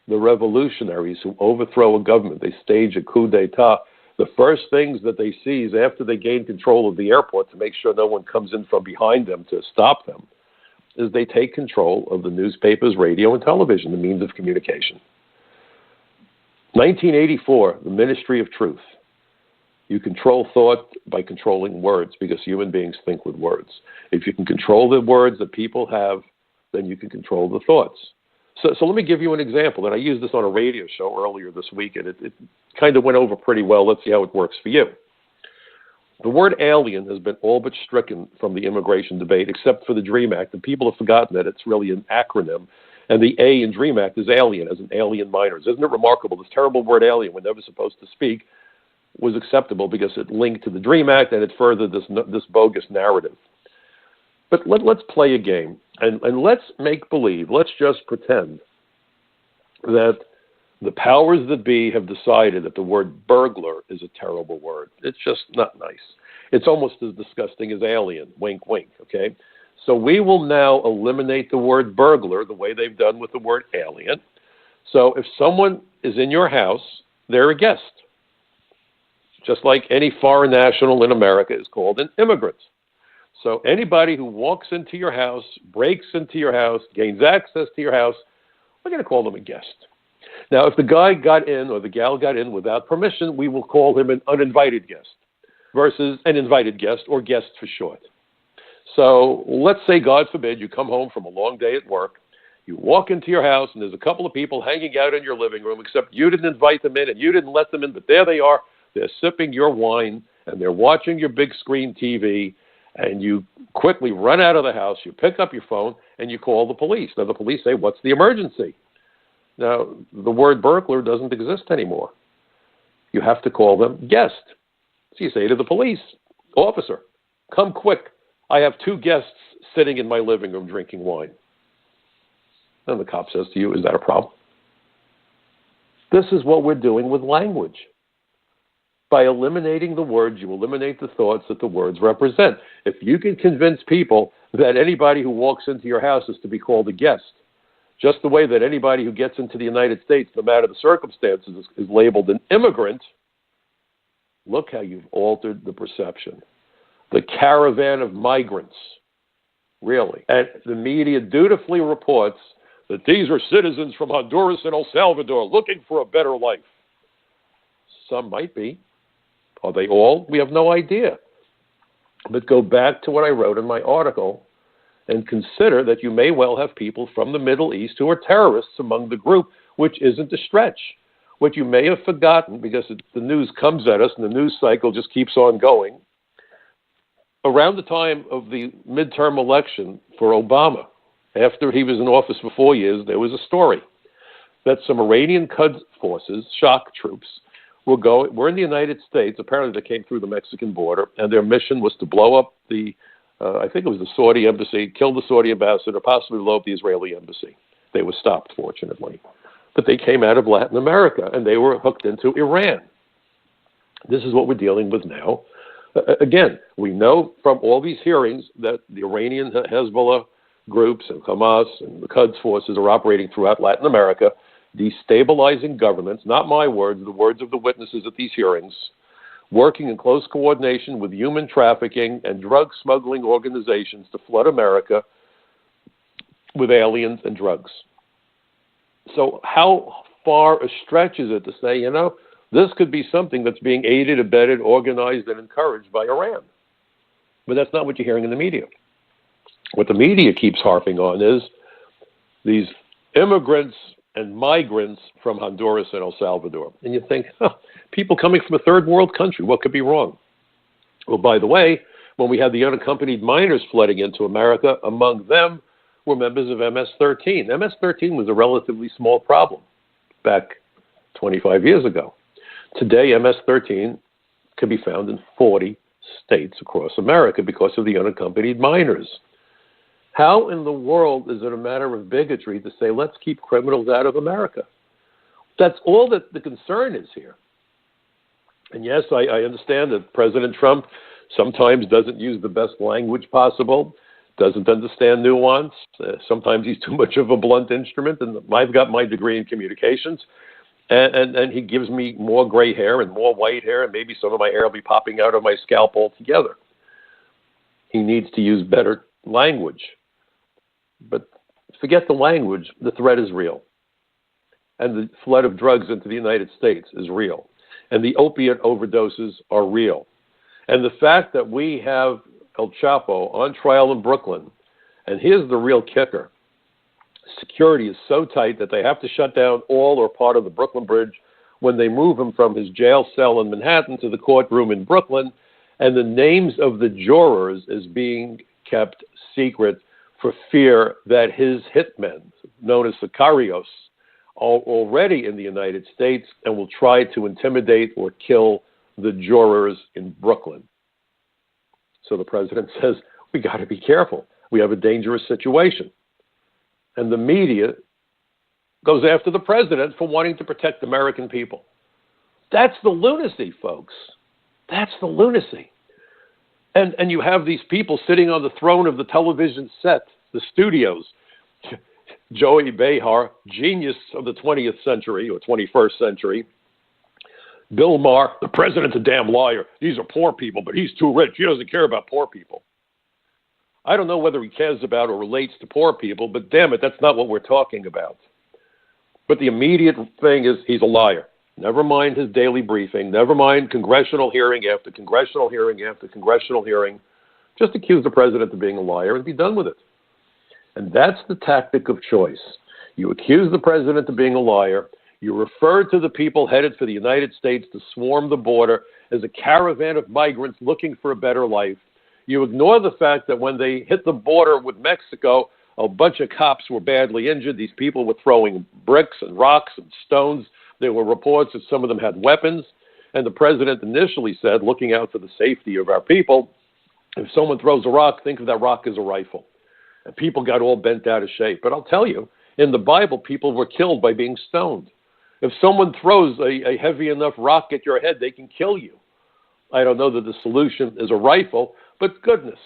A: the revolutionaries who overthrow a government, they stage a coup d'etat, the first things that they seize after they gain control of the airport to make sure no one comes in from behind them to stop them is they take control of the newspapers, radio, and television, the means of communication. 1984, the Ministry of Truth. You control thought by controlling words because human beings think with words. If you can control the words that people have, then you can control the thoughts. So let me give you an example. And I used this on a radio show earlier this week, and it kind of went over pretty well. Let's see how it works for you. The word alien has been all but stricken from the immigration debate, except for the DREAM Act. And people have forgotten that it's really an acronym. And the A in DREAM Act is alien, as in alien minors. Isn't it remarkable? This terrible word alien, we're never supposed to speak, was acceptable because it linked to the DREAM Act and it furthered this bogus narrative. But let's play a game, and let's make believe, let's just pretend that the powers that be have decided that the word burglar is a terrible word. It's just not nice. It's almost as disgusting as alien, wink, wink, okay? So we will now eliminate the word burglar the way they've done with the word alien. So if someone is in your house, they're a guest. Just like any foreign national in America is called an immigrant. So anybody who walks into your house, breaks into your house, gains access to your house, we're going to call them a guest. Now, if the guy got in or the gal got in without permission, we will call him an uninvited guest versus an invited guest, or guest for short. So let's say, God forbid, you come home from a long day at work, you walk into your house, and there's a couple of people hanging out in your living room, except you didn't invite them in and you didn't let them in, but there they are. They're sipping your wine and they're watching your big screen TV, and you quickly run out of the house, you pick up your phone, and you call the police. Now, the police say, what's the emergency? Now, the word burglar doesn't exist anymore. You have to call them guest. So you say to the police, officer, come quick. I have 2 guests sitting in my living room drinking wine. And the cop says to you, is that a problem? This is what we're doing with language. By eliminating the words, you eliminate the thoughts that the words represent. If you can convince people that anybody who walks into your house is to be called a guest, just the way that anybody who gets into the United States, no matter the circumstances, is labeled an immigrant, look how you've altered the perception. The caravan of migrants, really. And the media dutifully reports that these are citizens from Honduras and El Salvador looking for a better life. Some might be. Are they all? We have no idea. But go back to what I wrote in my article and consider that you may well have people from the Middle East who are terrorists among the group, which isn't a stretch. What you may have forgotten, because the news comes at us and the news cycle just keeps on going, around the time of the midterm election for Obama, after he was in office for 4 years, there was a story that some Iranian Quds forces, shock troops, were in the United States. Apparently they came through the Mexican border, and their mission was to blow up I think it was the Saudi embassy, kill the Saudi ambassador, possibly blow up the Israeli embassy. They were stopped, fortunately. But they came out of Latin America, and they were hooked into Iran. This is what we're dealing with now. Again, we know from all these hearings that the Iranian Hezbollah groups and Hamas and the Quds forces are operating throughout Latin America, destabilizing governments, not my words, the words of the witnesses at these hearings, working in close coordination with human trafficking and drug smuggling organizations to flood America with aliens and drugs. So how far a stretch is it to say, this could be something that's being aided, abetted, organized, and encouraged by Iran? But that's not what you're hearing in the media. What the media keeps harping on is these immigrants and migrants from Honduras and El Salvador. And you think, people coming from a third world country, what could be wrong? Well, by the way, when we had the unaccompanied minors flooding into America, among them were members of MS-13. MS-13 was a relatively small problem back 25 years ago. Today, MS-13 can be found in 40 states across America because of the unaccompanied minors. How in the world is it a matter of bigotry to say, let's keep criminals out of America? That's all that the concern is here. And yes, I understand that President Trump sometimes doesn't use the best language possible, doesn't understand nuance. Sometimes he's too much of a blunt instrument, and I've got my degree in communications, and he gives me more gray hair and more white hair, and maybe some of my hair will be popping out of my scalp altogether. He needs to use better language. But forget the language, the threat is real. And the flood of drugs into the United States is real. And the opiate overdoses are real. And the fact that we have El Chapo on trial in Brooklyn, and here's the real kicker. Security is so tight that they have to shut down all or part of the Brooklyn Bridge when they move him from his jail cell in Manhattan to the courtroom in Brooklyn, and the names of the jurors is being kept secret for fear that his hitmen, known as sicarios, are already in the United States and will try to intimidate or kill the jurors in Brooklyn. So the president says, we got to be careful. We have a dangerous situation. And the media goes after the president for wanting to protect American people. That's the lunacy, folks. That's the lunacy. And you have these people sitting on the throne of the television set, the studios. Joey Behar, genius of the 20th century or 21st century. Bill Maher, the president's a damn liar. These are poor people, but he's too rich. He doesn't care about poor people. I don't know whether he cares about or relates to poor people, but damn it, that's not what we're talking about. But the immediate thing is he's a liar. Never mind his daily briefing. Never mind congressional hearing after congressional hearing after congressional hearing. Just accuse the president of being a liar and be done with it. And that's the tactic of choice. You accuse the president of being a liar. You refer to the people headed for the United States to swarm the border as a caravan of migrants looking for a better life. You ignore the fact that when they hit the border with Mexico, a bunch of cops were badly injured. These people were throwing bricks and rocks and stones. There were reports that some of them had weapons. And the president initially said, looking out for the safety of our people, if someone throws a rock, think of that rock as a rifle. And people got all bent out of shape. But I'll tell you, in the Bible, people were killed by being stoned. If someone throws a heavy enough rock at your head, they can kill you. I don't know that the solution is a rifle, but goodness,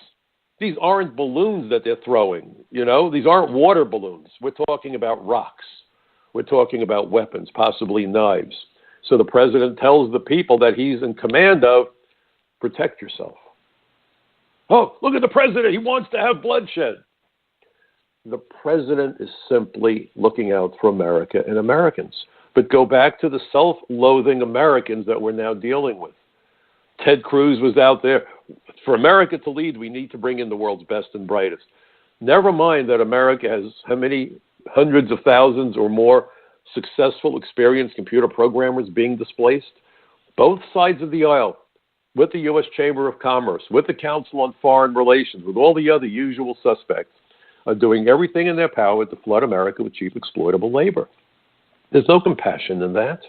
A: these aren't balloons that they're throwing. You know, these aren't water balloons. We're talking about rocks. We're talking about weapons, possibly knives. So the president tells the people that he's in command of, protect yourself. Oh, look at the president. He wants to have bloodshed. The president is simply looking out for America and Americans. But go back to the self-loathing Americans that we're now dealing with. Ted Cruz was out there. For America to lead, we need to bring in the world's best and brightest. Never mind that America has how many hundreds of thousands or more successful, experienced computer programmers being displaced. Both sides of the aisle, with the U.S. Chamber of Commerce, with the Council on Foreign Relations, with all the other usual suspects, are doing everything in their power to flood America with cheap, exploitable labor. There's no compassion in that.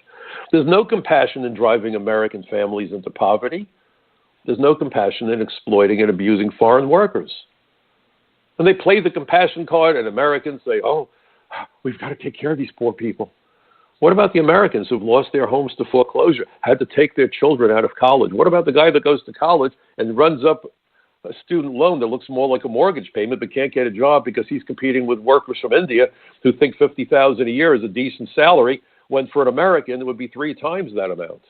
A: There's no compassion in driving American families into poverty. There's no compassion in exploiting and abusing foreign workers. And they play the compassion card, and Americans say, oh, we've got to take care of these poor people. What about the Americans who've lost their homes to foreclosure, had to take their children out of college? What about the guy that goes to college and runs up a student loan that looks more like a mortgage payment but can't get a job because he's competing with workers from India who think $50,000 a year is a decent salary, when for an American it would be 3 times that amount?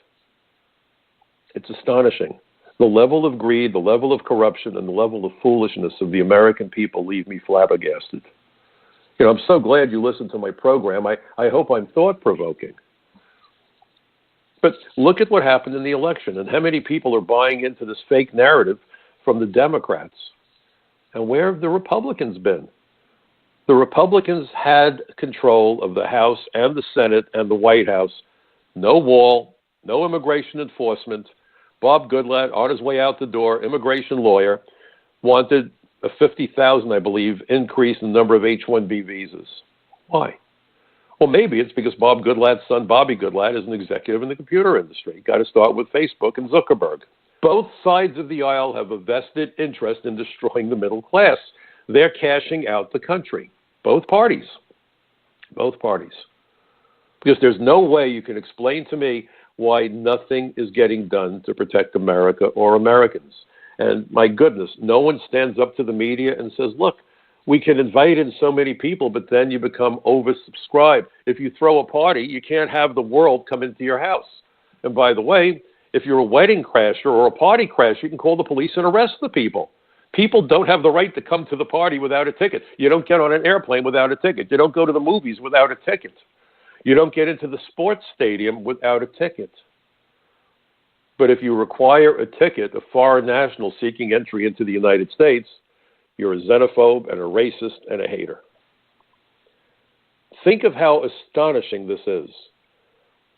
A: It's astonishing. The level of greed, the level of corruption, and the level of foolishness of the American people leave me flabbergasted. You know, I'm so glad you listened to my program. I hope I'm thought-provoking. But look at what happened in the election and how many people are buying into this fake narrative from the Democrats. And where have the Republicans been? The Republicans had control of the House and the Senate and the White House. No wall, no immigration enforcement. Bob Goodlatte, on his way out the door, immigration lawyer, wanted a 50,000, I believe, increase in the number of H-1B visas. Why? Well, maybe it's because Bob Goodlatte's son, Bobby Goodlatte, is an executive in the computer industry. Got to start with Facebook and Zuckerberg. Both sides of the aisle have a vested interest in destroying the middle class. They're cashing out the country. Both parties. Both parties. Because there's no way you can explain to me why nothing is getting done to protect America or Americans. And my goodness, no one stands up to the media and says, look, we can invite in so many people, but then you become oversubscribed. If you throw a party, you can't have the world come into your house. And by the way, if you're a wedding crasher or a party crasher, you can call the police and arrest the people. People don't have the right to come to the party without a ticket. You don't get on an airplane without a ticket. You don't go to the movies without a ticket. You don't get into the sports stadium without a ticket. But if you require a ticket, a foreign national seeking entry into the United States, you're a xenophobe and a racist and a hater. Think of how astonishing this is.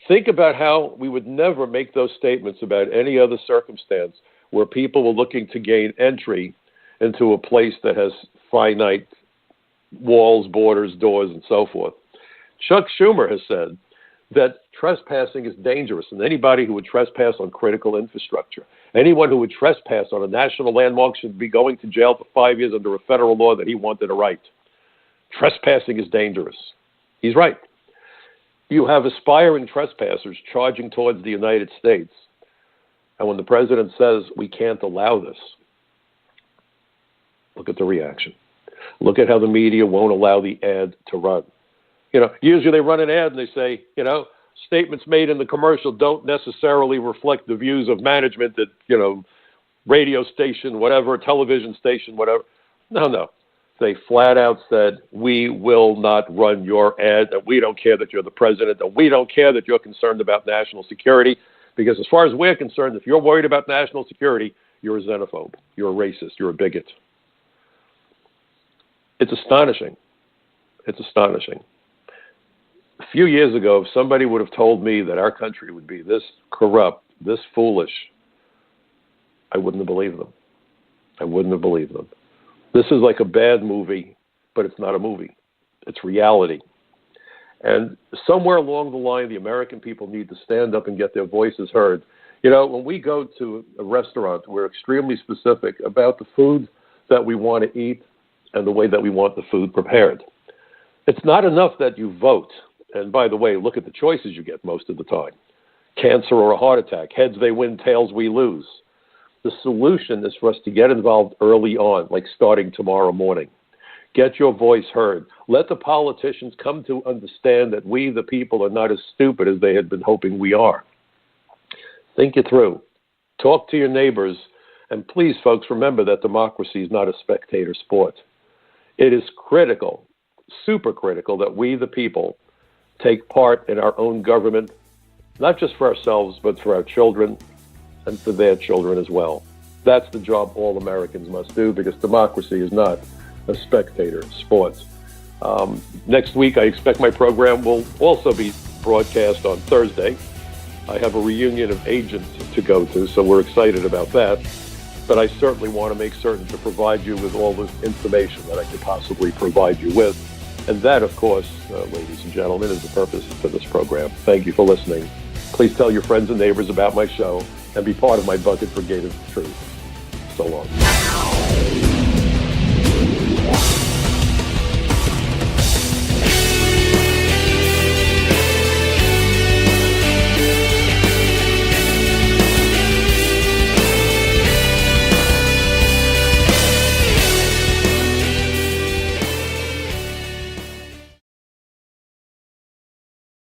A: Think about how we would never make those statements about any other circumstance where people were looking to gain entry into a place that has finite walls, borders, doors, and so forth. Chuck Schumer has said that trespassing is dangerous, and anybody who would trespass on critical infrastructure, anyone who would trespass on a national landmark should be going to jail for 5 years under a federal law that he wanted to write. Trespassing is dangerous. He's right. You have aspiring trespassers charging towards the United States, and when the president says we can't allow this, look at the reaction. Look at how the media won't allow the ad to run. You know, usually they run an ad and they say, you know, statements made in the commercial don't necessarily reflect the views of management at, you know, radio station, whatever, television station, whatever. No. They flat out said, we will not run your ad, and we don't care that you're the president, and we don't care that you're concerned about national security, because as far as we're concerned, if you're worried about national security, you're a xenophobe, you're a racist, you're a bigot. It's astonishing. It's astonishing. A few years ago, if somebody would have told me that our country would be this corrupt, this foolish, I wouldn't have believed them. I wouldn't have believed them. This is like a bad movie, but it's not a movie. It's reality. And somewhere along the line, the American people need to stand up and get their voices heard. You know, when we go to a restaurant, we're extremely specific about the food that we want to eat and the way that we want the food prepared. It's not enough that you vote. And by the way, look at the choices you get most of the time. Cancer or a heart attack. Heads they win, tails we lose. The solution is for us to get involved early on, like starting tomorrow morning. Get your voice heard. Let the politicians come to understand that we, the people, are not as stupid as they had been hoping we are. Think it through. Talk to your neighbors. And please, folks, remember that democracy is not a spectator sport. It is critical, super critical, that we, the people, take part in our own government, not just for ourselves, but for our children and for their children as well. That's the job all Americans must do, because democracy is not a spectator sport. Next week, I expect my program will also be broadcast on Thursday. I have a reunion of agents to go to, so we're excited about that. But I certainly want to make certain to provide you with all the information that I could possibly provide you with. And that, of course, ladies and gentlemen, is the purpose for this program. Thank you for listening. Please tell your friends and neighbors about my show and be part of my Bucket Brigade of Truth. So long.